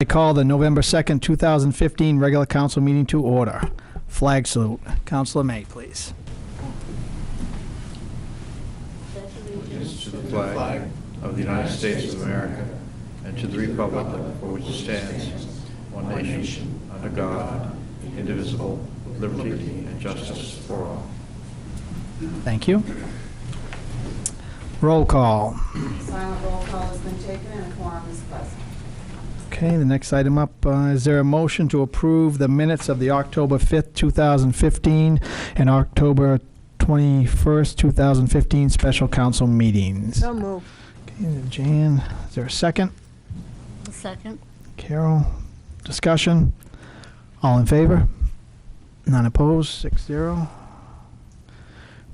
call the November 2nd, 2015 regular council meeting to order. Flag salute. Councilor May, please. Allegiance to the flag of the United States of America and to the republic for which it stands, one nation, under God, indivisible, with liberty and justice for all. Thank you. Roll call. Silent roll call has been taken and a quorum is present. Okay, the next item up, is there a motion to approve the minutes of the October 5th, 2015 and October 21st, 2015 special council meetings? So moved. Okay, Jan, is there a second? A second. Carol, discussion? All in favor? None opposed, 6-0.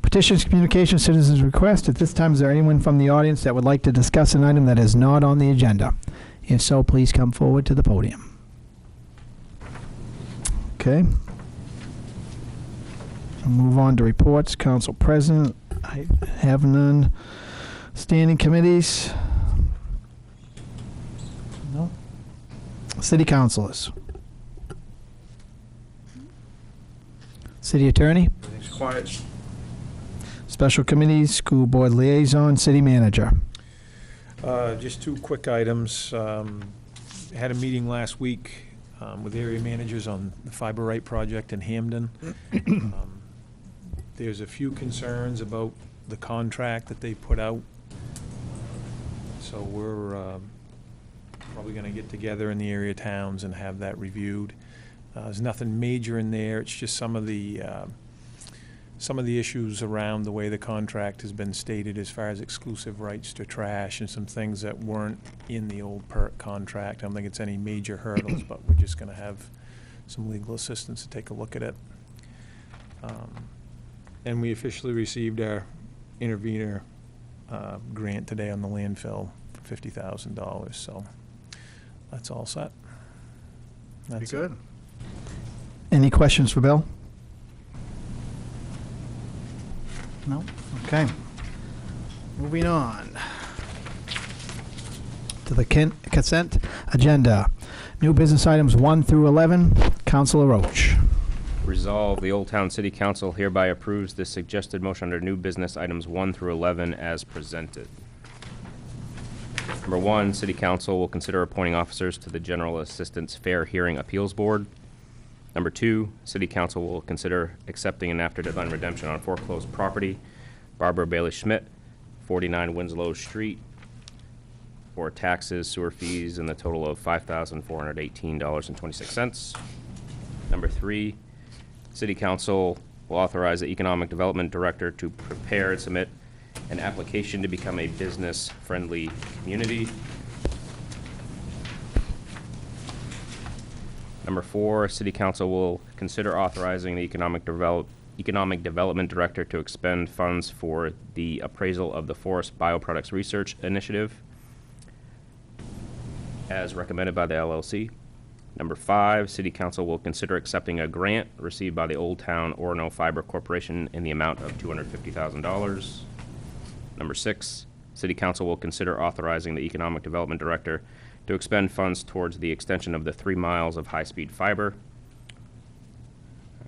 Petitions, communications, citizens' request. At this time, is there anyone from the audience that would like to discuss an item that is not on the agenda? If so, please come forward to the podium. Okay. I'll move on to reports. Council President, I have none. Standing committees? No. City councilors? City attorney? Everything's quiet. Special committees, school board liaison, city manager. Just two quick items. Had a meeting last week with area managers on the Fiber Right project in Hamden. There's a few concerns about the contract that they put out. So we're probably going to get together in the area towns and have that reviewed. There's nothing major in there. It's just some of the issues around the way the contract has been stated as far as exclusive rights to trash and some things that weren't in the old PERC contract. I don't think it's any major hurdles, but we're just going to have some legal assistance to take a look at it. And we officially received our intervenor grant today on the landfill for $50,000. So that's all set. That's Very good. Any questions for Bill? No? Okay. Moving on to the consent agenda. New business items 1 through 11. Councilor Roach. Resolve, the Old Town City Council hereby approves the suggested motion under new business items 1 through 11 as presented. Number 1, City Council will consider appointing officers to the General Assistance Fair Hearing Appeals Board. Number 2, City Council will consider accepting an after-deadline redemption on foreclosed property, Barbara Bailey Schmidt, 49 Winslow Street, for taxes, sewer fees, and the total of $5,418.26. Number 3, City Council will authorize the Economic Development Director to prepare and submit an application to become a business-friendly community. Number 4, City Council will consider authorizing the Economic Development Director to expend funds for the appraisal of the Forest Bioproducts Research Initiative, as recommended by the LLC. Number 5, City Council will consider accepting a grant received by the Old Town Orono Fiber Corporation in the amount of $250,000. Number 6, City Council will consider authorizing the Economic Development Director to expend funds towards the extension of the 3 miles of high-speed fiber,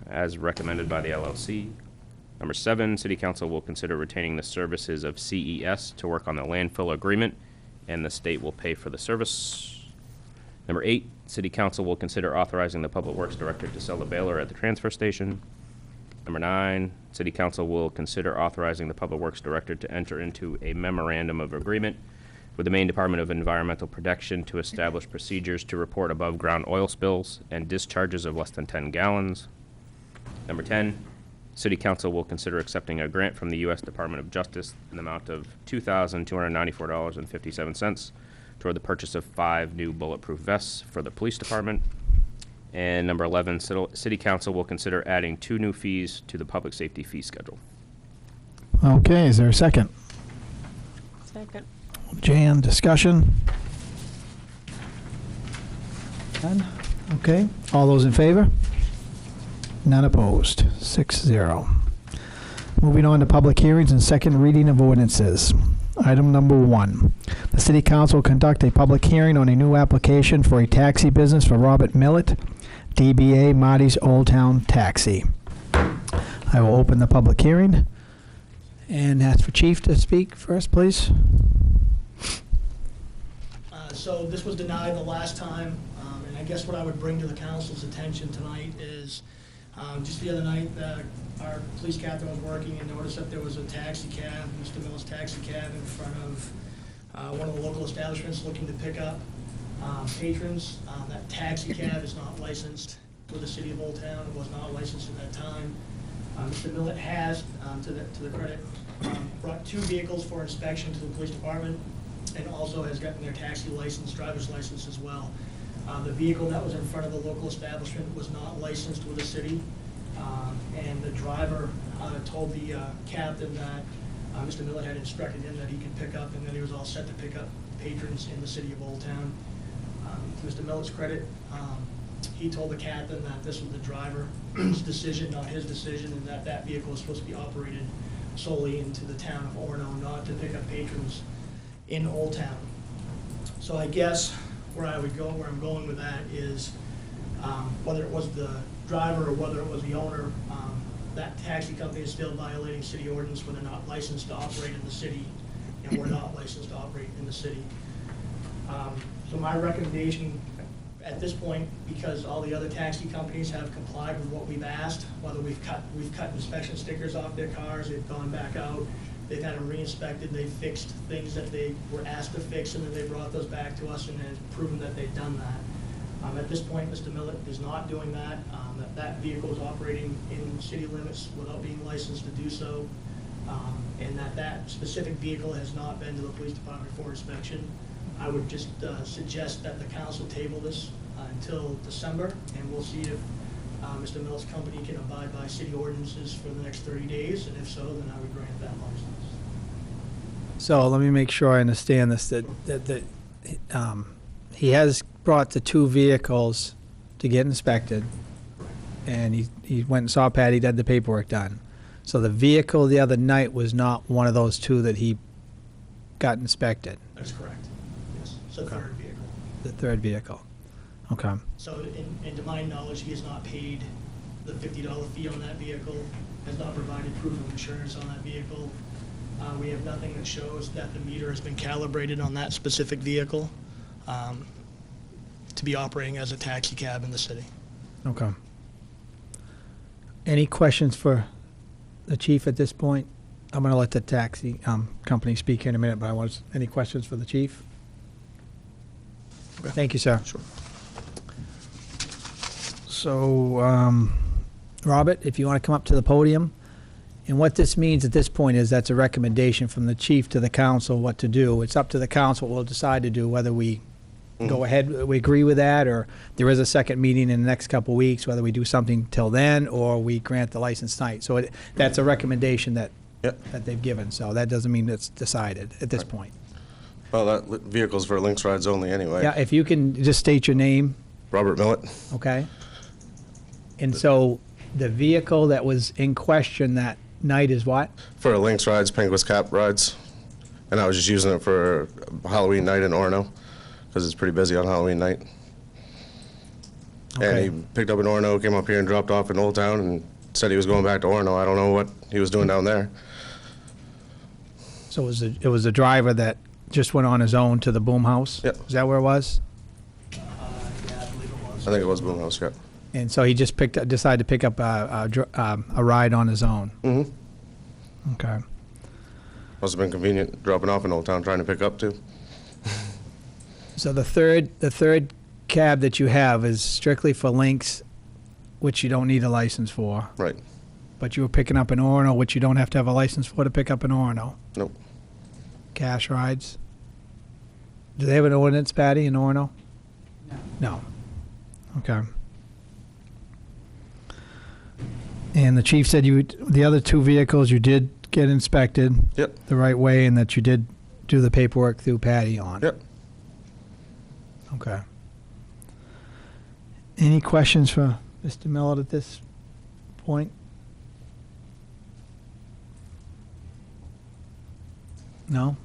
as recommended by the LLC. Number 7, City Council will consider retaining the services of CES to work on the landfill agreement, and the state will pay for the service. Number 8, City Council will consider authorizing the Public Works Director to sell the baler at the transfer station. Number 9, City Council will consider authorizing the Public Works Director to enter into a memorandum of agreement with the Maine Department of Environmental Protection to establish procedures to report above-ground oil spills and discharges of less than 10 gallons. Number 10, City Council will consider accepting a grant from the U.S. Department of Justice in the amount of $2,294.57 toward the purchase of 5 new bulletproof vests for the police department. And number 11, City Council will consider adding 2 new fees to the public safety fee schedule. Okay, is there a second? Second. Jan, discussion? None? Okay, all those in favor? None opposed, 6-0. Moving on to public hearings and second reading of ordinances. Item number 1. The city council will conduct a public hearing on a new application for a taxi business for Robert Millett, DBA Marty's Old Town Taxi. I will open the public hearing and ask for Chief to speak first, please. So this was denied the last time, and I guess what I would bring to the council's attention tonight is, just the other night, our police captain was working and noticed that there was a taxi cab, Mr. Miller's taxi cab, in front of one of the local establishments looking to pick up patrons. That taxi cab is not licensed for the city of Old Town. It was not licensed at that time. Mr. Millett has, to the credit, brought 2 vehicles for inspection to the police department, and also has gotten their taxi license, driver's license as well. The vehicle that was in front of the local establishment was not licensed with the city, and the driver told the captain that Mr. Millett had instructed him that he could pick up, and that he was all set to pick up patrons in the city of Old Town. To Mr. Millett's credit, he told the captain that this was the driver's decision, not his decision, and that that vehicle was supposed to be operated solely into the town of Orono, not to pick up patrons in Old Town. So I guess where I'm going with that is, whether it was the driver or whether it was the owner, that taxi company is still violating city ordinance when they're not licensed to operate in the city, and we're not licensed to operate in the city. So my recommendation at this point, because all the other taxi companies have complied with what we've asked, whether we've cut inspection stickers off their cars, they've gone back out, they've had them re-inspected, they've fixed things that they were asked to fix, and then they brought those back to us and then proven that they've done that. At this point, Mr. Millett is not doing that. That vehicle is operating in city limits without being licensed to do so, and that specific vehicle has not been to the police department for inspection. I would just suggest that the council table this until December, and we'll see if Mr. Millett's company can abide by city ordinances for the next 30 days, and if so, then I would grant that license. So let me make sure I understand this, that he has brought the 2 vehicles to get inspected, and he went and saw Patty, had the paperwork done. So the vehicle the other night was not one of those 2 that he got inspected? That's correct. Yes, it's the third vehicle. The 3rd vehicle. Okay. So, and to my knowledge, he has not paid the $50 fee on that vehicle, has not provided proof of insurance on that vehicle. We have nothing that shows that the meter has been calibrated on that specific vehicle to be operating as a taxi cab in the city. Okay. Any questions for the chief at this point? I'm going to let the taxi company speak here in a minute, but any questions for the chief? Okay. Thank you, sir. Sure. So, Robert, if you want to come up to the podium. And what this means at this point is that's a recommendation from the chief to the council what to do. It's up to the council. We'll decide to do whether we go ahead, we agree with that, or there is a second meeting in the next couple of weeks, whether we do something till then or we grant the license tonight. So that's a recommendation that they've given. So that doesn't mean it's decided at this point. Well, that vehicle's for Lynx rides only anyway. Yeah, if you can just state your name. Robert Millett. Okay. And so the vehicle that was in question that night is what? For Lynx rides, Penguins Cap rides. And I was just using it for Halloween night in Orono, because it's pretty busy on Halloween night. Okay. And he picked up in Orono, came up here and dropped off in Old Town, and said he was going back to Orono. I don't know what he was doing down there. So it was a driver that just went on his own to the boom house? Yep. Is that where it was? Yeah, I believe it was. I think it was Boom House, yeah. And so he just decided to pick up a ride on his own? Mm-hmm. Okay. Must have been convenient dropping off in Old Town, trying to pick up too. So the third cab that you have is strictly for Lynx, which you don't need a license for. Right. But you were picking up in Orono, which you don't have to have a license for to pick up in Orono. Nope. Cash rides. Do they have an ordinance, Patty, in Orono? No. Okay. And the chief said the other 2 vehicles you did get inspected Yep. the right way, and that you did do the paperwork through Patty on. Yep. Okay. Any questions for Mr. Millett at this point? No?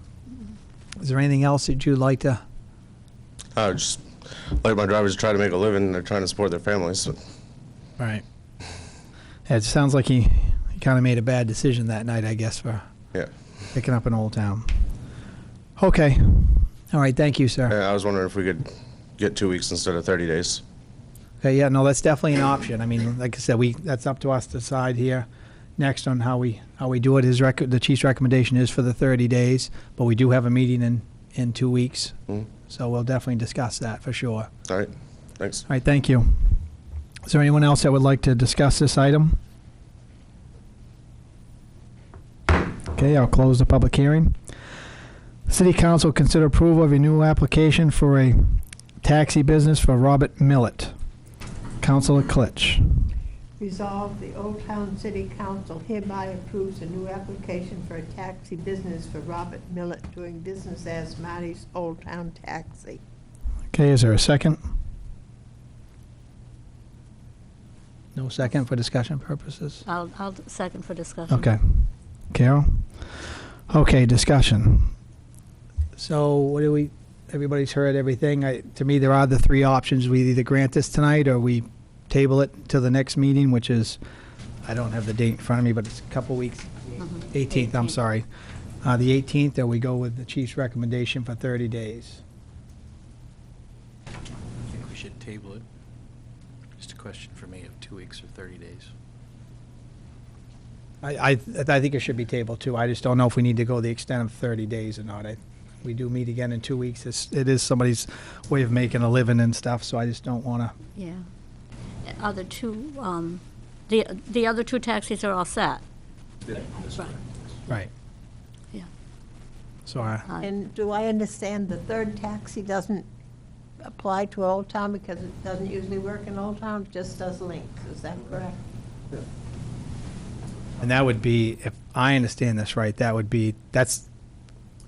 Is there anything else that you'd like to? Just like my drivers try to make a living. They're trying to support their families. So. Right. It sounds like he kind of made a bad decision that night, I guess, for Yeah. picking up in Old Town. Okay. All right, thank you, sir. I was wondering if we could get 2 weeks instead of 30 days. Okay, yeah, no, that's definitely an option. I mean, like I said, that's up to us to decide here next on how we do it. The chief's recommendation is for the 30 days, but we do have a meeting in 2 weeks. Mhm. So we'll definitely discuss that for sure. All right. Thanks. All right, thank you. Is there anyone else that would like to discuss this item? Okay, I'll close the public hearing. City Council consider approval of a new application for a taxi business for Robert Millett. Councilor Klitsch. Resolved, the Old Town City Council hereby approves a new application for a taxi business for Robert Millett doing business as Marty's Old Town Taxi. Okay, is there a second? No second for discussion purposes? I'll second for discussion. Okay. Carol? Okay, discussion. So everybody's heard everything. To me, there are the three options. We either grant this tonight or we table it to the next meeting, which is, I don't have the date in front of me, but it's a couple weeks. 18th, I'm sorry. The 18th, or we go with the chief's recommendation for 30 days. I think we should table it. Just a question for me of 2 weeks or 30 days. I think it should be tabled too. I just don't know if we need to go the extent of 30 days or not. We do meet again in 2 weeks. It is somebody's way of making a living and stuff, so I just don't want to. Yeah. Other two, the other two taxis are all set. Right. Right. Yeah. So And do I understand the third taxi doesn't apply to Old Town because it doesn't usually work in Old Town, it just does links, is that correct? and that would be, if I understand this right, that's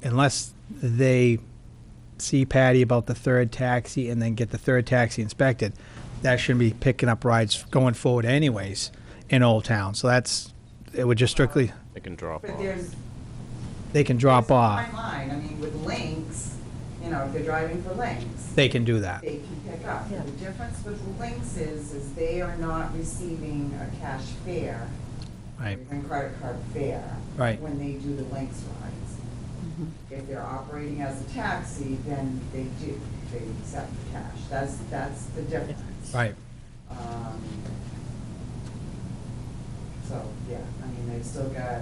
unless they see Patty about the third taxi and then get the third taxi inspected, that shouldn't be picking up rides going forward anyways in Old Town. So it would just strictly, They can drop But off. they can drop there's a off. fine line. I mean, with links, if they're driving for links, They can do that. they can pick up. Yeah. The difference with links is they are not receiving a cash fare. Right. And credit card fare. Right. When they do the links rides. If they're operating as a taxi, then they accept the cash. That's the difference. Right. So, yeah, I mean, you still got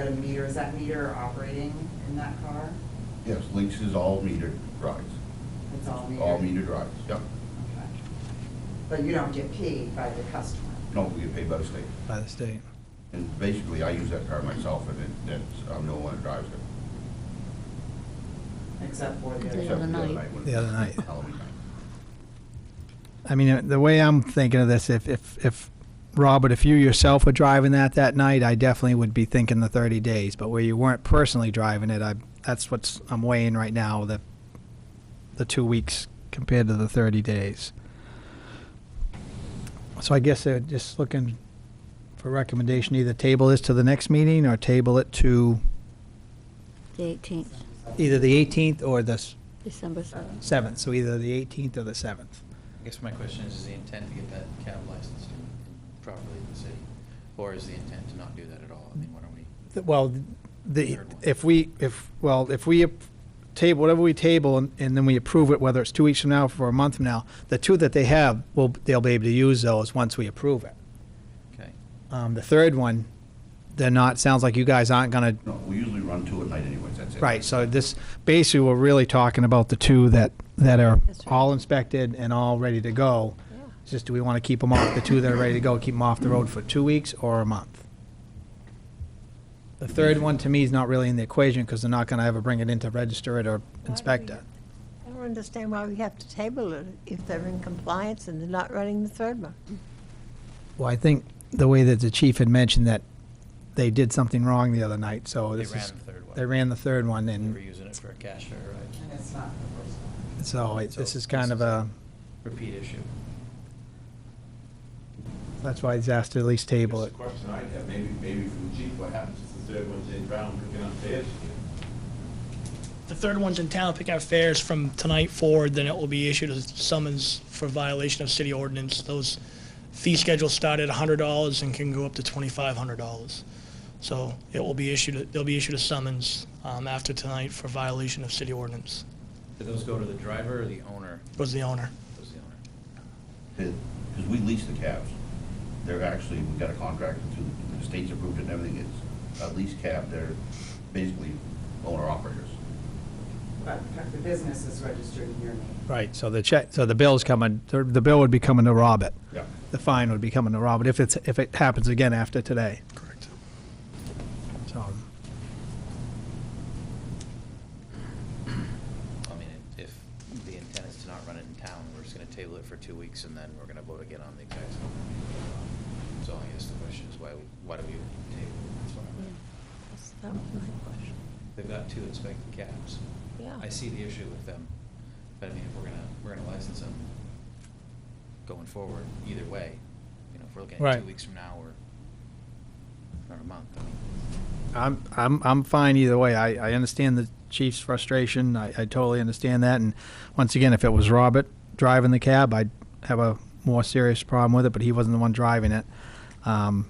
a meter. Is that meter operating in that car? Yes, Lynx is all metered rides, It's all metered? all metered rides, yep. Okay. But you don't get paid by the customer? No, we get paid by the state. By the state. And basically, I use that car myself, and I'm the one that drives it. Except for the The Except other for night. when The other night. Halloween night. I mean, the way I'm thinking of this, if Robert, if you yourself were driving that night, I definitely would be thinking the 30 days. But where you weren't personally driving it, that's what I'm weighing right now, the 2 weeks compared to the 30 days. So I guess they're just looking for recommendation, either table this to the next meeting or table it to The 18th, either the 18th or the December 7th. 7th. So either the 18th or the 7th. I guess my question is the intent to get that cab license properly in the city? Or is the intent to not do that at all? I mean, what are we? Well, if we table, whatever we table and then we approve it, whether it's 2 weeks from now or a month from now, the two that they have, they'll be able to use those once we approve it. Okay. The third one, they're not, sounds like you guys aren't gonna, No, we usually run two at night anyways, that's it. right, so this, basically, we're really talking about the two that are That's right. all inspected and all ready to go. Yeah. It's just, do we want to keep them off, the two that are ready to go, keep them off the road for 2 weeks or a month? The third one, to me, is not really in the equation, because they're not gonna ever bring it in to register it or inspect it. I don't understand why we have to table it if they're in compliance and they're not running the third one. Well, I think the way that the chief had mentioned that they did something wrong the other night, so They this ran is, the third one. they ran the third one, They were and using it for a cash fare, right? And it's not the first one. so this is kind of a, Repeat issue. that's why he's asked to at least table it. Just a question I have, maybe from the chief, what happens if the third one's in town picking up theirs? the third one's in town picking up fares from tonight forward, then it will be issued a summons for violation of city ordinance. Those fee schedules start at $100 and can go up to $2,500. So it will be issued, they'll be issued a summons after tonight for violation of city ordinance. Do those go to the driver or the owner? Was the owner. Goes the owner. Because we lease the cabs. They're actually, we've got a contract through the state's approved it and everything. It's a lease cab. They're basically owner-operators. But the business is registered in your name. Right, so the bill's coming, the bill would be coming to Robert. Yeah. The fine would be coming to Robert if it happens again after today. Correct. So, I mean, if the intent is to not run it in town, we're just gonna table it for 2 weeks and then we're gonna vote again on the exact same. So I guess the question is why do we table it? That's what I'm- That was my question. They've got 2 inspected cabs. Yeah. I see the issue with them, but I mean, if we're gonna license them going forward, either way, you know, if we're looking Right. at 2 weeks from now or a month, I mean. I'm fine either way. I understand the chief's frustration. I totally understand that. And once again, if it was Robert driving the cab, I'd have a more serious problem with it, but he wasn't the one driving it. I'm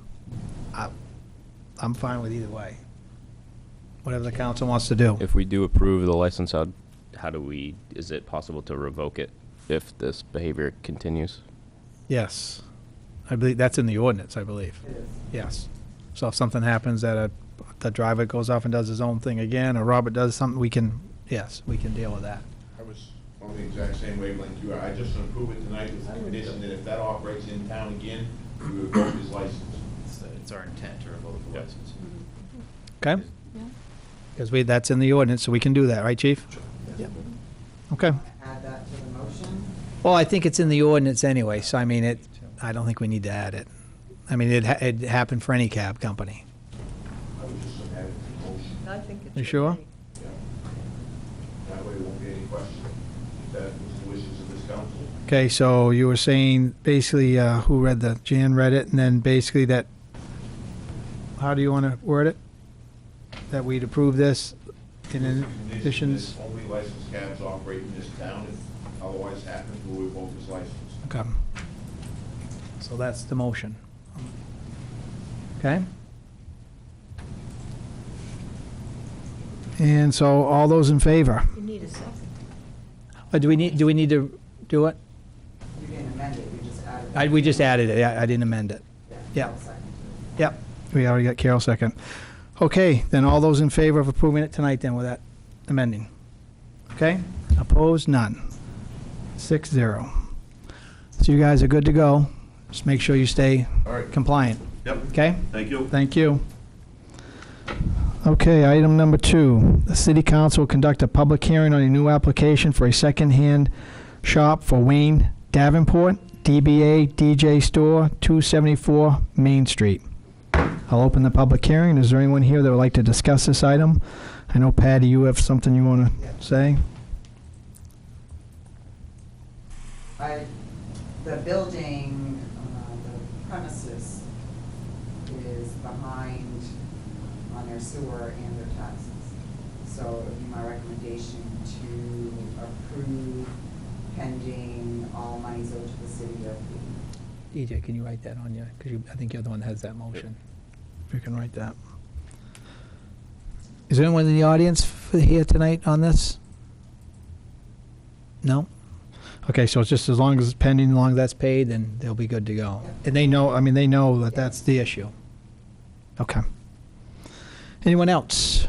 fine with either way. Whatever the council wants to do. If we do approve the license, is it possible to revoke it if this behavior continues? Yes. I believe that's in the ordinance, I believe. It is. Yes. So if something happens that the driver goes off and does his own thing again, or Robert does something, we can deal with that. I was on the exact same wavelength you are. I just approve it tonight with the condition that if that operates in town again, we revoke his license. It's our intent to revoke the Yep. license. Okay? Yeah. Because that's in the ordinance, so we can do that, right, chief? Yep. Okay. Add that to the motion. Well, I think it's in the ordinance anyway, so I mean, I don't think we need to add it. I mean, it happened for any cab company. I would just add it to the motion. I think it's. You sure? okay. Yeah. That way there won't be any question. If that was the wishes of this council. Okay, so you were saying basically, Jan read it, and then basically that, how do you want to word it? That we'd approve this in Condition additions? that only licensed cabs operate in this town. If otherwise happens, we'll revoke his license. Okay. So that's the motion. Okay? And so all those in favor? You need a second. Do we need to do it? You didn't amend it, you just added it. We just added it, I didn't amend it. Yeah. I'll second it. Yep, we already got Carol second. Okay, then all those in favor of approving it tonight then with that amending? Okay, opposed, none. 6-0. So you guys are good to go. Just make sure you stay All right. compliant, Yep. okay? Thank you. Thank you. Okay, item number 2. The city council will conduct a public hearing on a new application for a second-hand shop for Wayne Davenport, DBA DJ Store, 274 Main Street. I'll open the public hearing. Is there anyone here that would like to discuss this item? I know, Patty, you have something you want to say? The building, the premises is behind on their sewer and their taxes. So it would be my recommendation to approve pending all monies owed to the city of the. DJ, can you write that on you? Because I think you're the one that has that motion. If you can write that. Is there anyone in the audience here tonight on this? No? Okay, so it's just as long as it's pending, as long as that's paid, then they'll be good to go. And they know that that's the issue. Okay. Anyone else?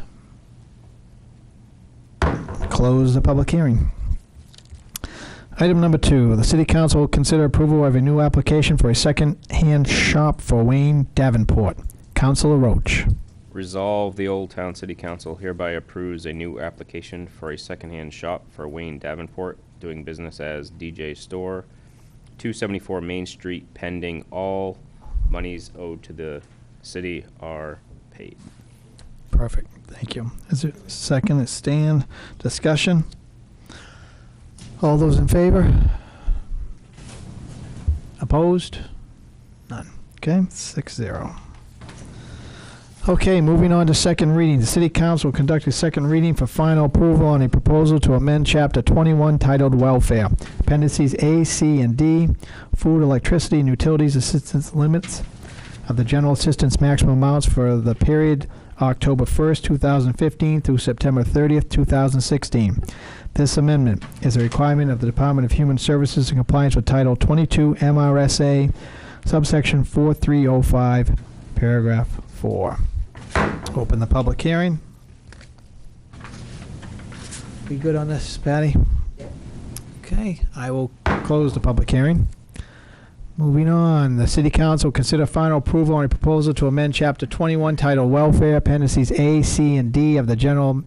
Close the public hearing. Item number 2, the city council will consider approval of a new application for a second-hand shop for Wayne Davenport. Councilor Roach. Resolve, the Old Town City Council hereby approves a new application for a secondhand shop for Wayne Davenport, doing business as DJ Store, 274 Main Street, pending all monies owed to the city are paid. Perfect, thank you. Is there a second? Stan, discussion? All those in favor? Opposed? None. Okay, 6-0. Okay, moving on to second reading. The City Council will conduct a second reading for final approval on a proposal to amend Chapter 21 titled Welfare, Appendices A, C, and D, Food, Electricity, and Utilities Assistance Limits of the General Assistance Maximum Amounts for the period October 1st, 2015 through September 30th, 2016. This amendment is a requirement of the Department of Human Services in compliance with Title 22 MRSA, subsection 4305, paragraph 4. Open the public hearing. We good on this, Patty? Okay, I will close the public hearing. Moving on, the City Council consider final approval on a proposal to amend Chapter 21 titled Welfare, Appendices A, C, and D of the General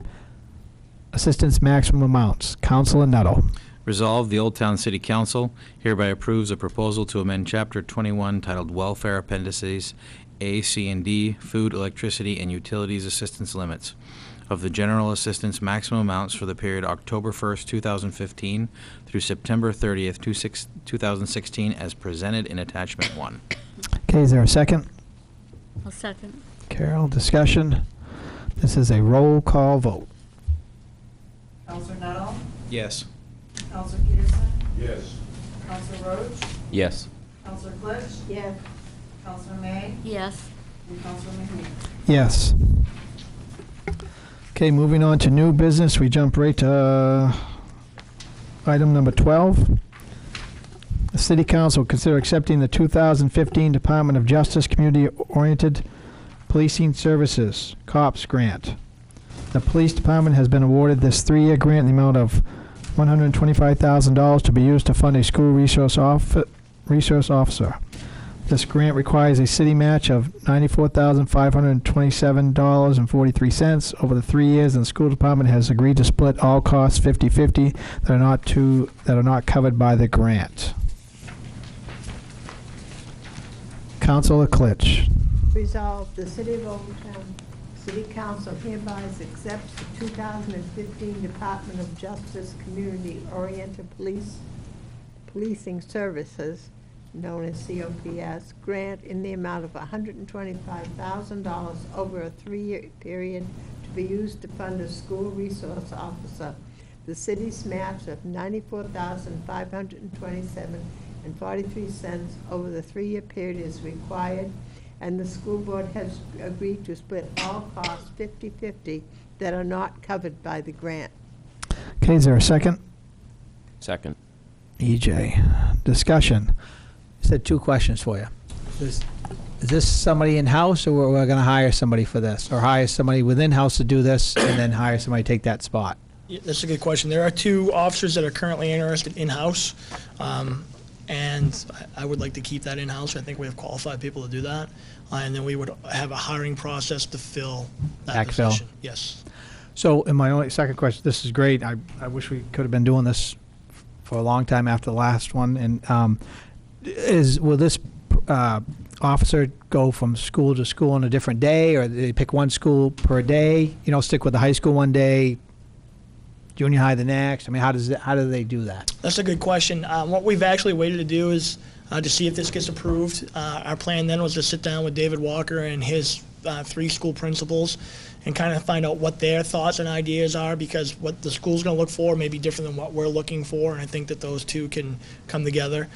Assistance Maximum Amounts. Councilor Nuttall. Resolved, the Old Town City Council hereby approves a proposal to amend Chapter 21 titled Welfare, Appendices A, C, and D, Food, Electricity, and Utilities Assistance Limits of the General Assistance Maximum Amounts for the period October 1st, 2015 through September 30th, 2016 as presented in Attachment 1. Okay, is there a second? I'll second. Carol, discussion. This is a roll call vote. Counselor Nuttall? Yes. Counselor Peterson? Yes. Counselor Roach? Yes. Counselor Klitsch? Yes. Counselor May? Yes. And Counselor McNeil? Yes. Okay, moving on to new business, we jump right to item number 12. The City Council consider accepting the 2015 Department of Justice Community-Oriented Policing Services COPS grant. The Police Department has been awarded this 3-year grant in the amount of $125,000 to be used to fund a school resource officer. This grant requires a city match of $94,527.43 over the 3 years, and the school department has agreed to split all costs 50-50 that are not covered by the grant. Councilor Klitsch. Resolved, the City of Old Town City Council hereby accepts the 2015 Department of Justice Community-Oriented Policing Services, known as COPS, grant in the amount of $125,000 over a 3-year period to be used to fund a school resource officer. The city's match of $94,527.43 over the 3-year period is required, and the school board has agreed to split all costs 50-50 that are not covered by the grant. Okay, is there a second? Second. EJ. Discussion. I said 2 questions for you. Is this somebody in-house, or we're going to hire somebody for this? Or hire somebody within-house to do this, and then hire somebody to take that spot? Yeah, that's a good question. There are 2 officers that are currently interested in-house, and I would like to keep that in-house. I think we have qualified people to do that. And then we would have a hiring process to fill that Backfill. position. Yes. So, and my only second question, this is great. I wish we could have been doing this for a long time after the last one. And will this officer go from school to school on a different day, or they pick one school per day? You know, stick with the high school one day, junior high the next? I mean, how do they do that? That's a good question. What we've actually waited to do is to see if this gets approved. Our plan then was to sit down with David Walker and his 3 school principals and kind of find out what their thoughts and ideas are, because what the school's going to look for may be different than what we're looking for, and I think that those 2 can come together.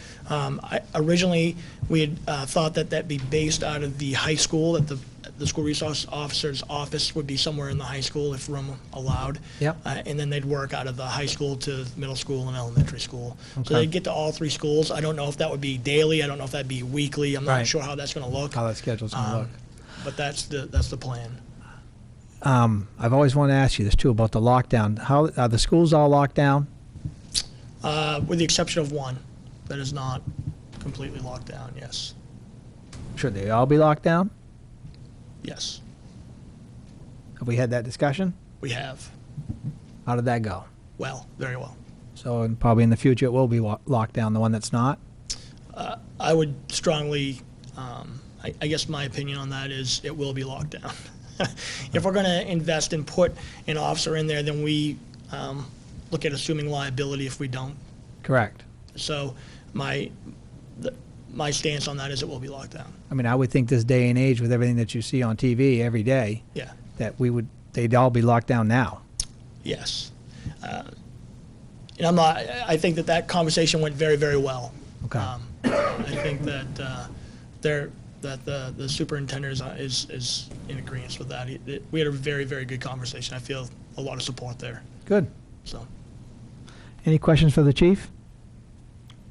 Originally, we had thought that that'd be based out of the high school, that the school resource officer's office would be somewhere in the high school if room allowed. Yep. And then they'd work out of the high school to middle school and elementary school. Okay. So they'd get to all 3 schools. I don't know if that would be daily. I don't know if that'd be weekly. I'm not Right. sure how that's going to look. How that schedule's going to look? But that's the plan. I've always wanted to ask you this, too, about the lockdown. How are the schools all locked down? With the exception of one that is not completely locked down, yes. Should they all be locked down? Yes, Have we had that discussion? we have. How did that go? Well, very well. So probably in the future it will be locked down, the one that's not? I would strongly, I guess my opinion on that is it will be locked down. If we're going to invest and put an officer in there, then we look at assuming liability if we don't. Correct. So my stance on that is it will be locked down. I mean, I would think this day and age with everything that you see on TV every day, Yeah. that they'd all be locked down now. Yes. And I think that conversation went very, very well. Okay. I think that the superintendent is in agreement with that. We had a very, very good conversation. I feel a lot of support there, Good. so. Any questions for the chief?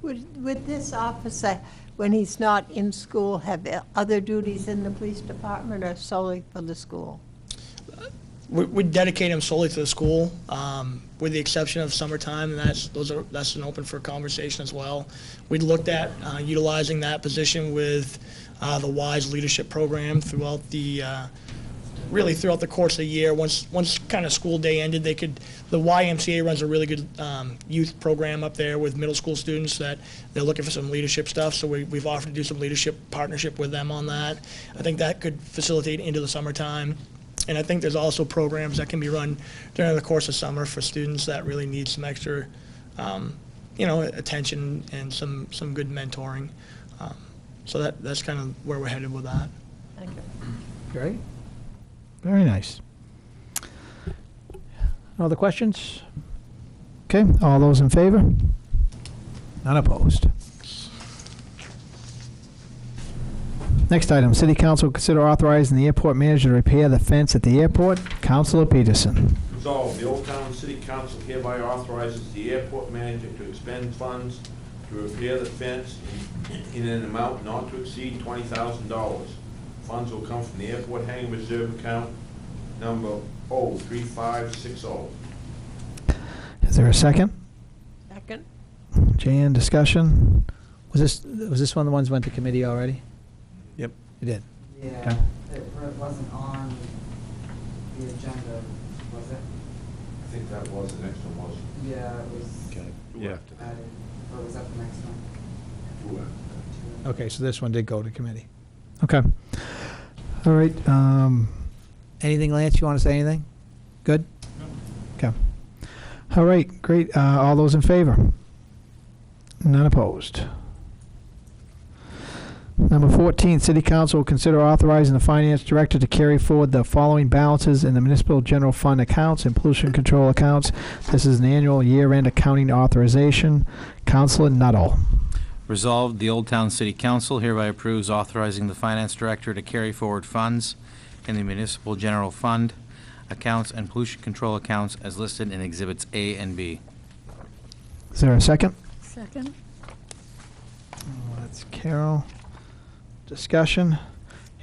Would this officer, when he's not in school, have other duties in the police department or solely for the school? We dedicate him solely to the school, with the exception of summertime, and that's an open for conversation as well. We'd looked at utilizing that position with the WISE leadership program throughout the course of the year. Once kind of school day ended, the YMCA runs a really good youth program up there with middle school students that they're looking for some leadership stuff, so we've offered to do some leadership partnership with them on that. I think that could facilitate into the summertime. And I think there's also programs that can be run during the course of summer for students that really need some extra, attention and some good mentoring. So that's kind of where we're headed with that. Thank you. Great. Very nice. Other questions? Okay, all those in favor? None opposed. Next item, City Council consider authorizing the airport manager to repair the fence at the airport. Councilor Peterson. Resolved, the Old Town City Council hereby authorizes the airport manager to expend funds to repair the fence in an amount not to exceed $20,000. Funds will come from the airport hangar reserve account number 03560. Is there a second? Second? Jan, discussion? Was this one of the ones that went to committee already? Yep. It did? Yeah, it wasn't on the agenda, was it? I think that was the next one, was it? Yeah, it was Okay. Yeah. added, or was that the next one? Okay, so this one did go to committee. Okay. All right. Anything, Lance, you want to say anything? Good? Okay. All right, great. All those in favor? None opposed. Number 14, City Council will consider authorizing the Finance Director to carry forward the following balances in the Municipal General Fund accounts and pollution control accounts. This is an annual year-end accounting authorization. Councilor Nuttall. Resolved, the Old Town City Council hereby approves authorizing the Finance Director to carry forward funds in the Municipal General Fund accounts and pollution control accounts as listed in Exhibits A and B. Is there a second? Second? That's Carol. Discussion.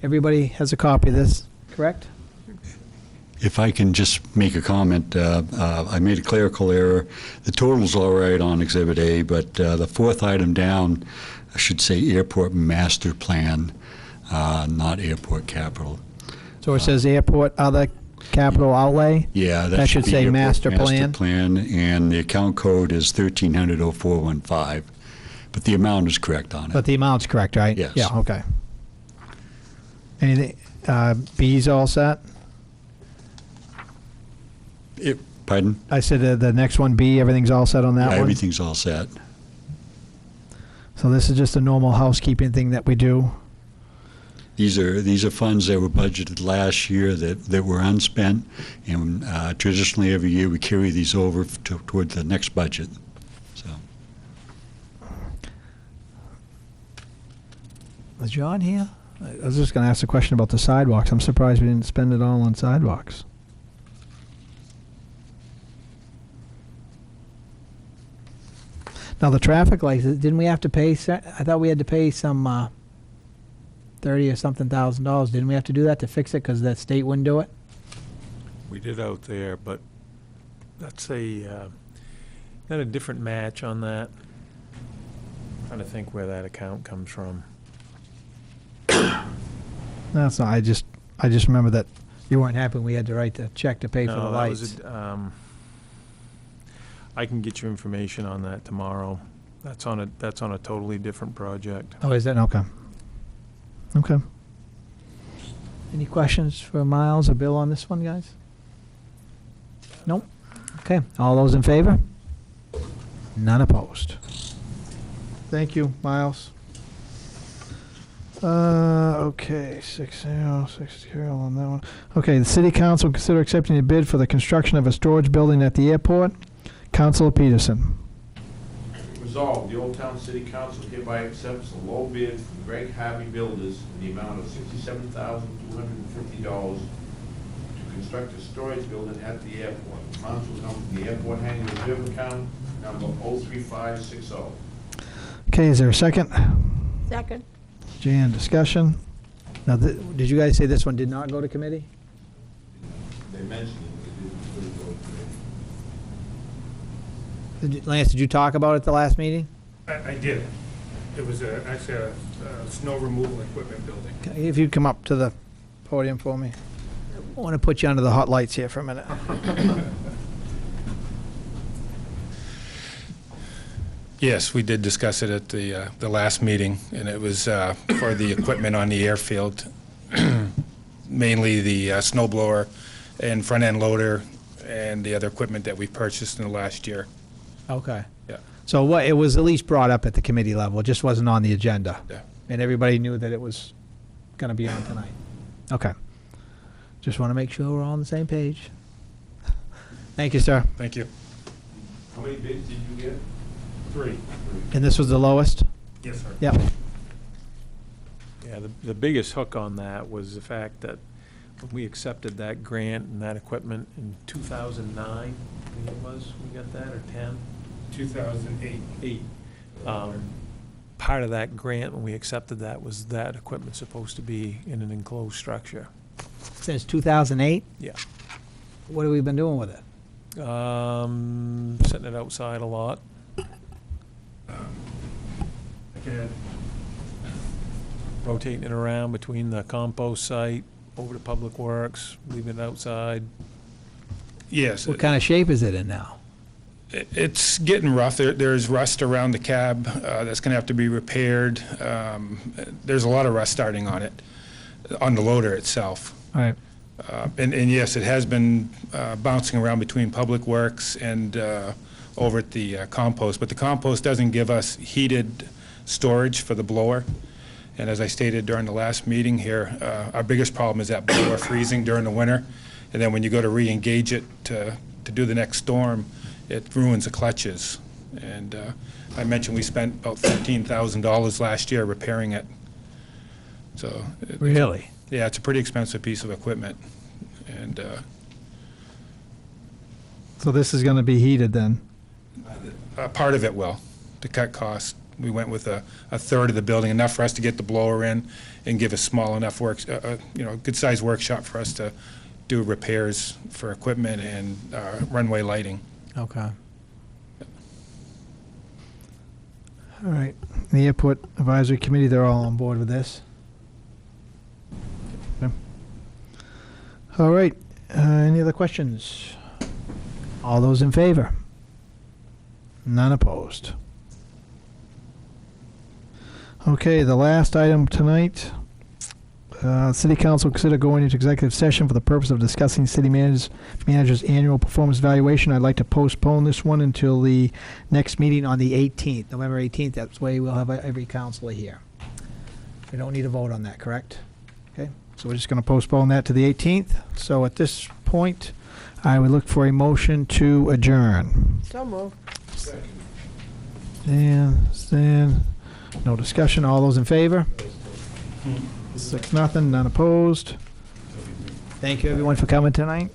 Everybody has a copy of this, correct? If I can just make a comment, I made a clerical error. The total's all right on Exhibit A, but the fourth item down, I should say Airport Master Plan, not Airport Capital. So it says airport other capital outlay? Yeah, That should be say Airport master plan. Master Plan, and the account code is 1300-0415, but the amount is correct on it. But the amount's correct, right? Yes. Yeah, okay. Anything, B's all set? Pardon? I said the next one, B, everything's all set on that Yeah, one? everything's all set. So this is just a normal housekeeping thing that we do? These are funds that were budgeted last year that were unspent, and traditionally every year we carry these over toward the next budget. So, is John here? I was just going to ask a question about the sidewalks. I'm surprised we didn't spend it all on sidewalks. Now, the traffic lights, didn't we have to pay, I thought we had to pay some $30 or something thousand. Didn't we have to do that to fix it because the state wouldn't do it? We did out there, but that's not a different match on that. Trying to think where that account comes from. No, it's not. I just remember that you weren't happy when we had to write the check to pay for the No, that lights. was I can get you information on that tomorrow. That's on a totally different project. Oh, is that? Okay. Okay. Any questions for Miles or Bill on this one, guys? Nope. Okay. All those in favor? None opposed. Thank you, Miles. Okay, 6-0 on that one. Okay, the city council consider accepting a bid for the construction of a storage building at the airport. Councilor Peterson. Resolved, the Old Town City Council hereby accepts a low bid from Greg Harvey Builders in the amount of $67,250 to construct a storage building at the airport. The funds will come from the airport hangar reserve account, number 03560. Okay, is there a second? Second. Jan, discussion. Now, did you guys say this one did not go to committee? They mentioned it, but it didn't go to Lance, did you talk about it at the last meeting? I did. It was actually a snow removal equipment building. Okay, if you'd come up to the podium for me. I want to put you under the hot lights here for a minute. Yes, we did discuss it at the last meeting, and it was for the equipment on the airfield, mainly the snow blower and front-end loader and the other equipment that we purchased in the last year. Okay. Yeah. So it was at least brought up at the committee level, it just wasn't on the agenda. Yeah. And everybody knew that it was going to be on tonight. Okay. Just want to make sure we're all on the same page. Thank you, sir. Thank you. How many bids did you get? 3. And this was the lowest? Yes, sir. Yep. Yeah, the biggest hook on that was the fact that when we accepted that grant and that equipment in 2009, I think it was, we got that, or 10? 2008. 8. Part of that grant, when we accepted that, was that equipment supposed to be in an enclosed structure. Since 2008? Yeah. What have we been doing with it? Setting it outside a lot. Rotating it around between the compost site, over to Public Works, leaving it outside. Yes. What kind of shape is it in now? It's getting rough. There's rust around the cab that's going to have to be repaired. There's a lot of rust starting on it, on the loader itself. All right. And yes, it has been bouncing around between Public Works and over at the compost. But the compost doesn't give us heated storage for the blower. And as I stated during the last meeting here, our biggest problem is that blower freezing during the winter. And then when you go to re-engage it to do the next storm, it ruins the clutches. And I mentioned we spent about $13,000 last year repairing it. So Really? yeah, it's a pretty expensive piece of equipment. And So this is going to be heated then? part of it will, to cut costs. We went with a third of the building, enough for us to get the blower in and give a small enough good-sized workshop for us to do repairs for equipment and runway lighting. Okay. All right. The Airport Advisory Committee, they're all on board with this? Okay. All right. Any other questions? All those in favor? None opposed. Okay, the last item tonight. City Council consider going into executive session for the purpose of discussing city manager's annual performance evaluation. I'd like to postpone this one until the next meeting on the 18th, November 18th. That's way we'll have every councilor here. We don't need a vote on that, correct? Okay, so we're just going to postpone that to the 18th. So at this point, I would look for a motion to adjourn. So moved. Stan. No discussion. All those in favor? 6-0, none opposed. Thank you, everyone, for coming tonight.